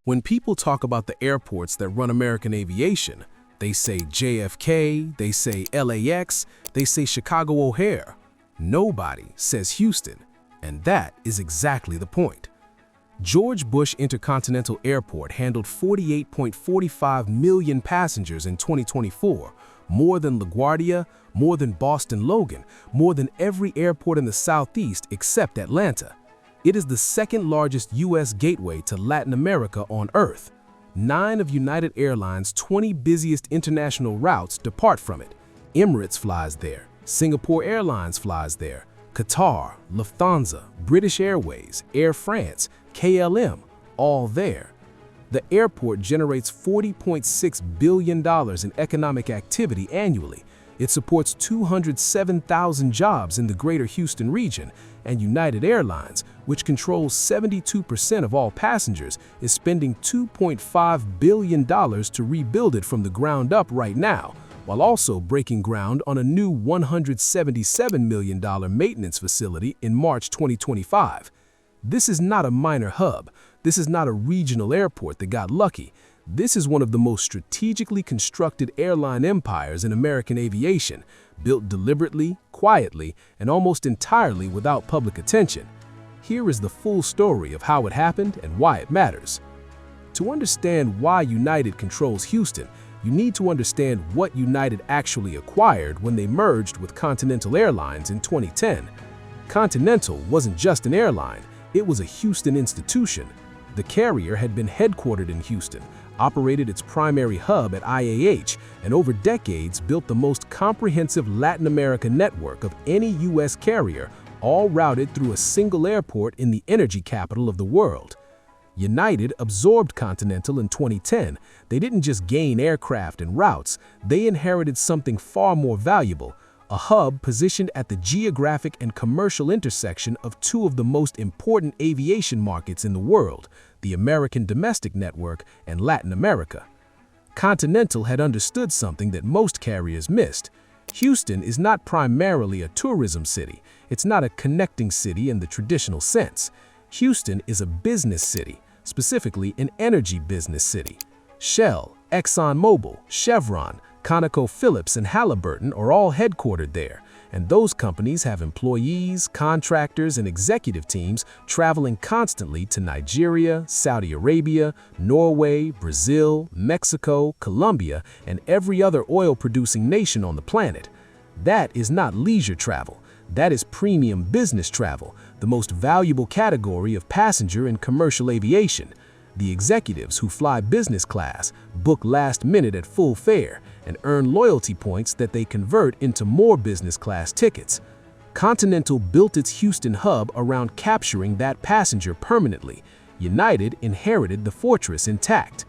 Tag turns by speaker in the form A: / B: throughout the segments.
A: When people talk about the airports that run American aviation, they say JFK, they say LAX, they say Chicago O'Hare. Nobody says Houston, and that is exactly the point. George Bush Intercontinental Airport handled 48.45 million passengers in 2024, more than LaGuardia, more than Boston Logan, more than every airport in the Southeast except Atlanta. It is the second largest U.S. gateway to Latin America on Earth. 9 of United Airlines' 20 busiest international routes depart from it. Emirates flies there, Singapore Airlines flies there, Qatar, Lufthansa, British Airways, Air France, KLM, all there. The airport generates $40.6 billion in economic activity annually. It supports 207,000 jobs in the greater Houston region, and United Airlines, which controls 72% of all passengers, is spending $2.5 billion to rebuild it from the ground up right now, while also breaking ground on a new $177 million maintenance facility in March 2025. This is not a minor hub. This is not a regional airport that got lucky. This is one of the most strategically constructed airline empires in American aviation, built deliberately, quietly, and almost entirely without public attention. Here is the full story of how it happened and why it matters. To understand why United controls Houston, you need to understand what United actually acquired when they merged with Continental Airlines in 2010. Continental wasn't just an airline, it was a Houston institution. The carrier had been headquartered in Houston, operated its primary hub at IAH, and over decades built the most comprehensive Latin America network of any U.S. carrier, all routed through a single airport in the energy capital of the world. United absorbed Continental in 2010. They didn't just gain aircraft and routes, they inherited something far more valuable, a hub positioned at the geographic and commercial intersection of 2 of the most important aviation markets in the world, the American domestic network and Latin America. Continental had understood something that most carriers missed. Houston is not primarily a tourism city. It's not a connecting city in the traditional sense. Houston is a business city, specifically an energy business city. Shell, ExxonMobil, Chevron, ConocoPhillips, and Halliburton are all headquartered there, and those companies have employees, contractors, and executive teams traveling constantly to Nigeria, Saudi Arabia, Norway, Brazil, Mexico, Colombia, and every other oil-producing nation on the planet. That is not leisure travel. That is premium business travel, the most valuable category of passenger and commercial aviation. The executives who fly business class book last minute at full fare and earn loyalty points that they convert into more business class tickets. Continental built its Houston hub around capturing that passenger permanently. United inherited the fortress intact.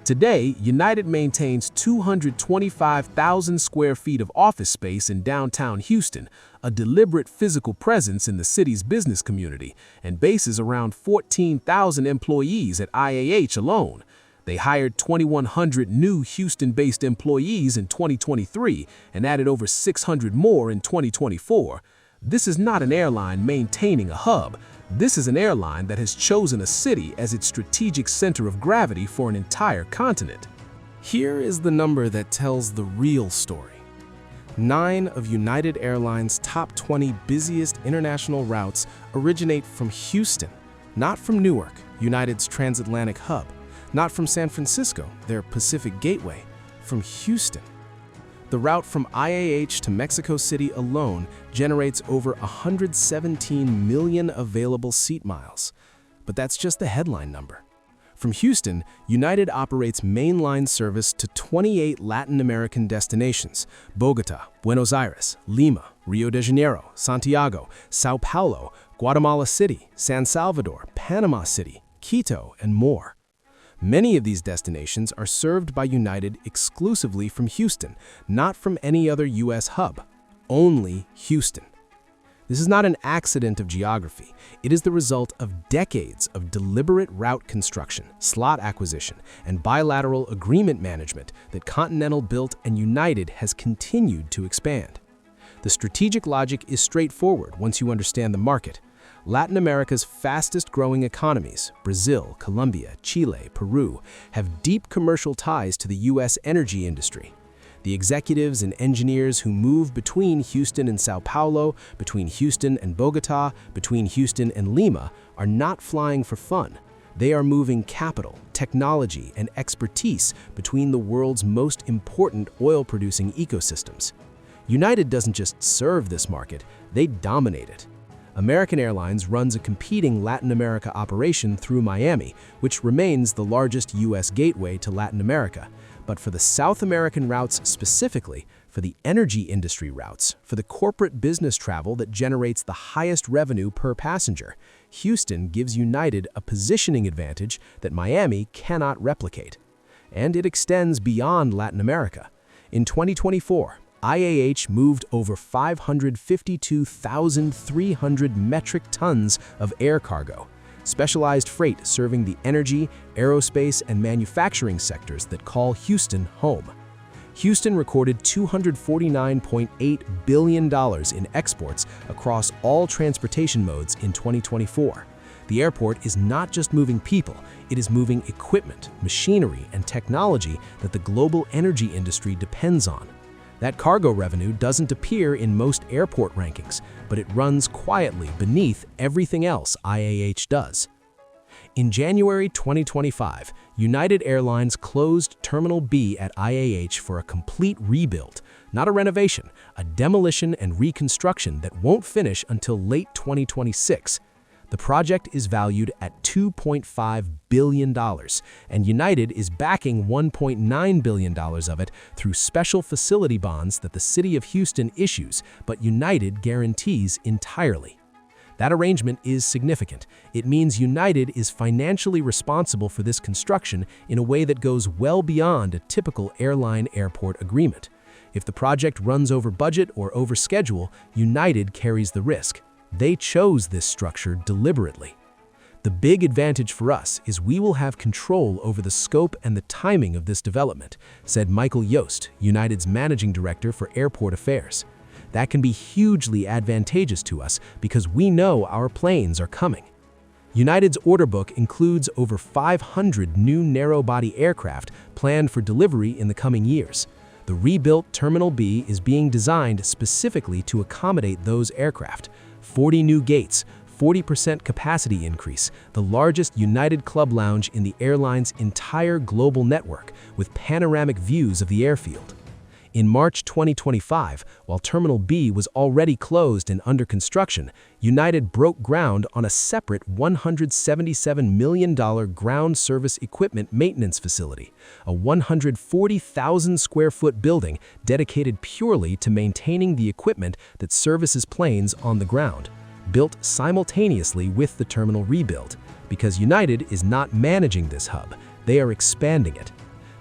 A: Today, United maintains 225,000 square feet of office space in downtown Houston, a deliberate physical presence in the city's business community, and bases around 14,000 employees at IAH alone. They hired 2,100 new Houston-based employees in 2023 and added over 600 more in 2024. This is not an airline maintaining a hub. This is an airline that has chosen a city as its strategic center of gravity for an entire continent. Here is the number that tells the real story. 9 of United Airlines' top 20 busiest international routes originate from Houston, not from Newark, United's transatlantic hub, not from San Francisco, their Pacific gateway, from Houston. The route from IAH to Mexico City alone generates over 117 million available seat miles. But that's just the headline number. From Houston, United operates mainline service to 28 Latin American destinations: Bogota, Buenos Aires, Lima, Rio de Janeiro, Santiago, Sao Paulo, Guatemala City, San Salvador, Panama City, Quito, and more. Many of these destinations are served by United exclusively from Houston, not from any other U.S. hub. Only Houston. This is not an accident of geography. It is the result of decades of deliberate route construction, slot acquisition, and bilateral agreement management that Continental built and United has continued to expand. The strategic logic is straightforward once you understand the market. Latin America's fastest-growing economies, Brazil, Colombia, Chile, Peru, have deep commercial ties to the U.S. energy industry. The executives and engineers who move between Houston and Sao Paulo, between Houston and Bogota, between Houston and Lima, are not flying for fun. They are moving capital, technology, and expertise between the world's most important oil-producing ecosystems. United doesn't just serve this market, they dominate it. American Airlines runs a competing Latin America operation through Miami, which remains the largest U.S. gateway to Latin America. But for the South American routes specifically, for the energy industry routes, for the corporate business travel that generates the highest revenue per passenger, Houston gives United a positioning advantage that Miami cannot replicate. And it extends beyond Latin America. In 2024, IAH moved over 552,300 metric tons of air cargo, specialized freight serving the energy, aerospace, and manufacturing sectors that call Houston home. Houston recorded $249.8 billion in exports across all transportation modes in 2024. The airport is not just moving people, it is moving equipment, machinery, and technology that the global energy industry depends on. That cargo revenue doesn't appear in most airport rankings, but it runs quietly beneath everything else IAH does. In January 2025, United Airlines closed Terminal B at IAH for a complete rebuild, not a renovation, a demolition and reconstruction that won't finish until late 2026. The project is valued at $2.5 billion, and United is backing $1.9 billion of it through special facility bonds that the City of Houston issues, but United guarantees entirely. That arrangement is significant. It means United is financially responsible for this construction in a way that goes well beyond a typical airline-airport agreement. If the project runs over budget or over schedule, United carries the risk. They chose this structure deliberately. The big advantage for us is we will have control over the scope and the timing of this development, said Michael Yost, United's managing director for airport affairs. That can be hugely advantageous to us because we know our planes are coming. United's order book includes over 500 new narrow-body aircraft planned for delivery in the coming years. The rebuilt Terminal B is being designed specifically to accommodate those aircraft. 40 new gates, 40% capacity increase, the largest United Club Lounge in the airline's entire global network, with panoramic views of the airfield. In March 2025, while Terminal B was already closed and under construction, United broke ground on a separate $177 million ground service equipment maintenance facility, a 140,000 square foot building dedicated purely to maintaining the equipment that services planes on the ground, built simultaneously with the terminal rebuild. Because United is not managing this hub, they are expanding it.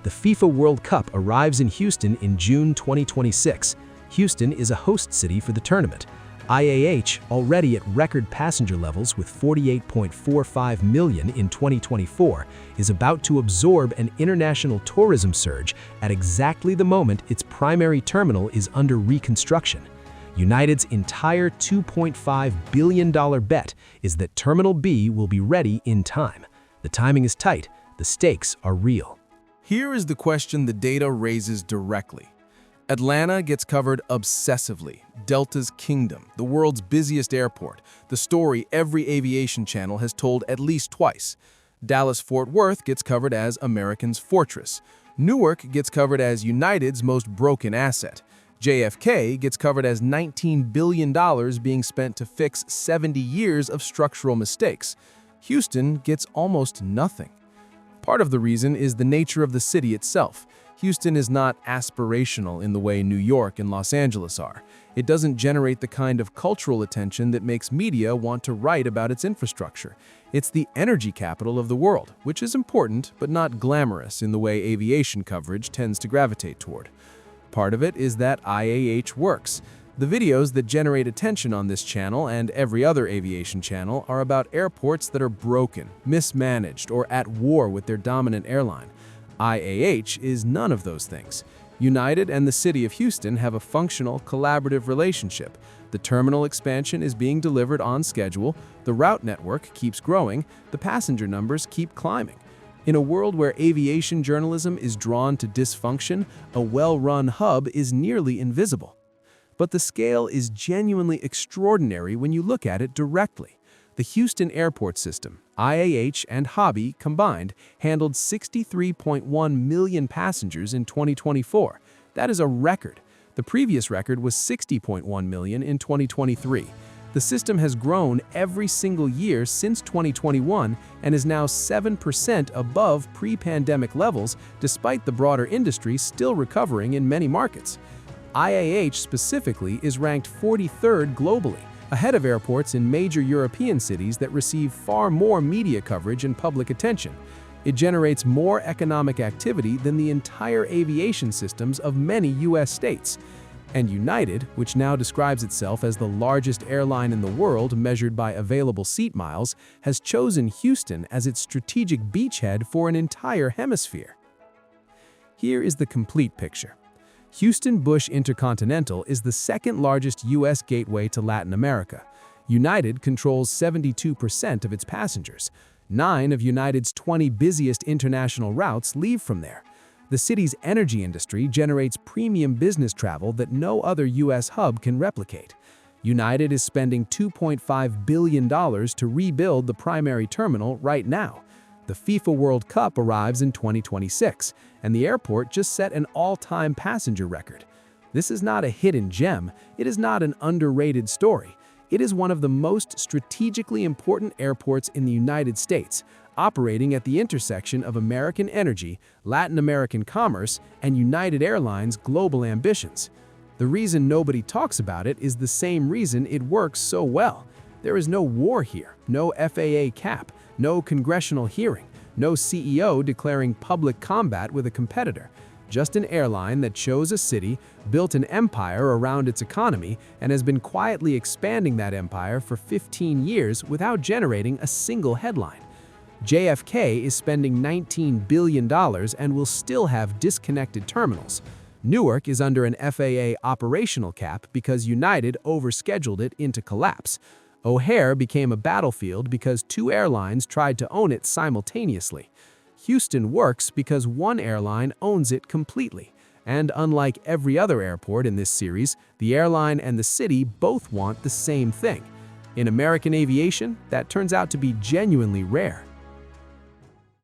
A: The FIFA World Cup arrives in Houston in June 2026. Houston is a host city for the tournament. IAH, already at record passenger levels with 48.45 million in 2024, is about to absorb an international tourism surge at exactly the moment its primary terminal is under reconstruction. United's entire $2.5 billion bet is that Terminal B will be ready in time. The timing is tight, the stakes are real.
B: Here is the question the data raises directly. Atlanta gets covered obsessively. Delta's Kingdom, the world's busiest airport, the story every aviation channel has told at least twice. Dallas-Fort Worth gets covered as American's fortress. Newark gets covered as United's most broken asset. JFK gets covered as $19 billion being spent to fix 70 years of structural mistakes. Houston gets almost nothing. Part of the reason is the nature of the city itself. Houston is not aspirational in the way New York and Los Angeles are. It doesn't generate the kind of cultural attention that makes media want to write about its infrastructure. It's the energy capital of the world, which is important but not glamorous in the way aviation coverage tends to gravitate toward. Part of it is that IAH works. The videos that generate attention on this channel and every other aviation channel are about airports that are broken, mismanaged, or at war with their dominant airline. IAH is none of those things. United and the city of Houston have a functional, collaborative relationship. The terminal expansion is being delivered on schedule, the route network keeps growing, the passenger numbers keep climbing. In a world where aviation journalism is drawn to dysfunction, a well-run hub is nearly invisible. But the scale is genuinely extraordinary when you look at it directly. The Houston Airport System, IAH and Hobby combined, handled 63.1 million passengers in 2024. That is a record. The previous record was 60.1 million in 2023. The system has grown every single year since 2021 and is now 7% above pre-pandemic levels, despite the broader industry still recovering in many markets. IAH specifically is ranked 43rd globally, ahead of airports in major European cities that receive far more media coverage and public attention. It generates more economic activity than the entire aviation systems of many U.S. states. And United, which now describes itself as the largest airline in the world measured by available seat miles, has chosen Houston as its strategic beachhead for an entire hemisphere. Here is the complete picture. Houston Bush Intercontinental is the second largest U.S. gateway to Latin America. United controls 72% of its passengers. 9 of United's 20 busiest international routes leave from there. The city's energy industry generates premium business travel that no other U.S. hub can replicate. United is spending $2.5 billion to rebuild the primary terminal right now. The FIFA World Cup arrives in 2026, and the airport just set an all-time passenger record. This is not a hidden gem, it is not an underrated story. It is one of the most strategically important airports in the United States, operating at the intersection of American energy, Latin American commerce, and United Airlines' global ambitions. The reason nobody talks about it is the same reason it works so well. There is no war here, no FAA cap, no congressional hearing, no CEO declaring public combat with a competitor. Just an airline that chose a city, built an empire around its economy, and has been quietly expanding that empire for 15 years without generating a single headline. JFK is spending $19 billion and will still have disconnected terminals. Newark is under an FAA operational cap because United overscheduled it into collapse. O'Hare became a battlefield because 2 airlines tried to own it simultaneously. Houston works because one airline owns it completely. And unlike every other airport in this series, the airline and the city both want the same thing. In American aviation, that turns out to be genuinely rare.